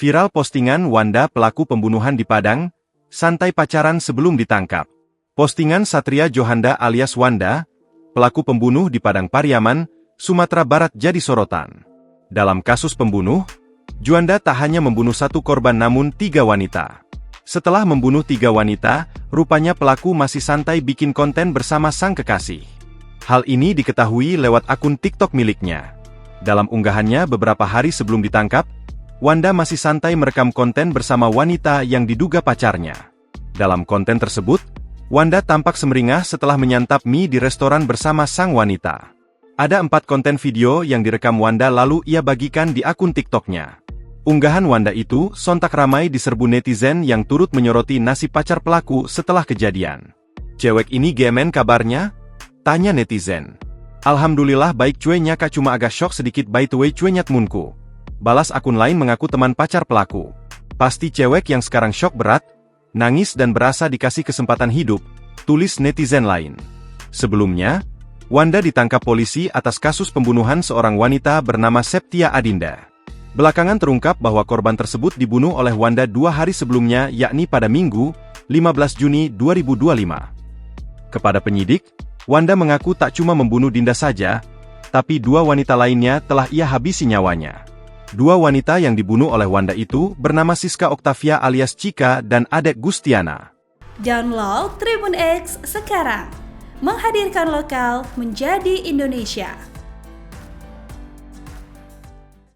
Viral postingan Wanda pelaku pembunuhan di Padang, santai pacaran sebelum ditangkap. Postingan Satria Johanda alias Wanda, pelaku pembunuh di Padang Pariaman, Sumatera Barat jadi sorotan. Dalam kasus pembunuh, Juanda tak hanya membunuh satu korban namun 3 wanita. Setelah membunuh 3 wanita, rupanya pelaku masih santai bikin konten bersama sang kekasih. Hal ini diketahui lewat akun TikTok miliknya. Dalam unggahannya beberapa hari sebelum ditangkap, Wanda masih santai merekam konten bersama wanita yang diduga pacarnya. Dalam konten tersebut, Wanda tampak semeringah setelah menyantap mie di restoran bersama sang wanita. Ada 4 konten video yang direkam Wanda lalu ia bagikan di akun TikTok-nya. Unggahan Wanda itu sontak ramai diserbu netizen yang turut menyoroti nasib pacar pelaku setelah kejadian. "Cewek ini gemen kabarnya?" tanya netizen. "Alhamdulillah baik cuenya kak, cuma agak shock sedikit by the way cuenya temunku," balas akun lain mengaku teman pacar pelaku. "Pasti cewek yang sekarang shock berat, nangis dan berasa dikasih kesempatan hidup," tulis netizen lain. Sebelumnya, Wanda ditangkap polisi atas kasus pembunuhan seorang wanita bernama Septia Adinda. Belakangan terungkap bahwa korban tersebut dibunuh oleh Wanda 2 hari sebelumnya, yakni pada Minggu, 15 Juni 2025. Kepada penyidik, Wanda mengaku tak cuma membunuh Dinda saja, tapi 2 wanita lainnya telah ia habisi nyawanya. 2 wanita yang dibunuh oleh Wanda itu bernama Siska Octavia alias Cika dan Adek Gustiana. Download Tribun X sekarang, menghadirkan lokal menjadi Indonesia.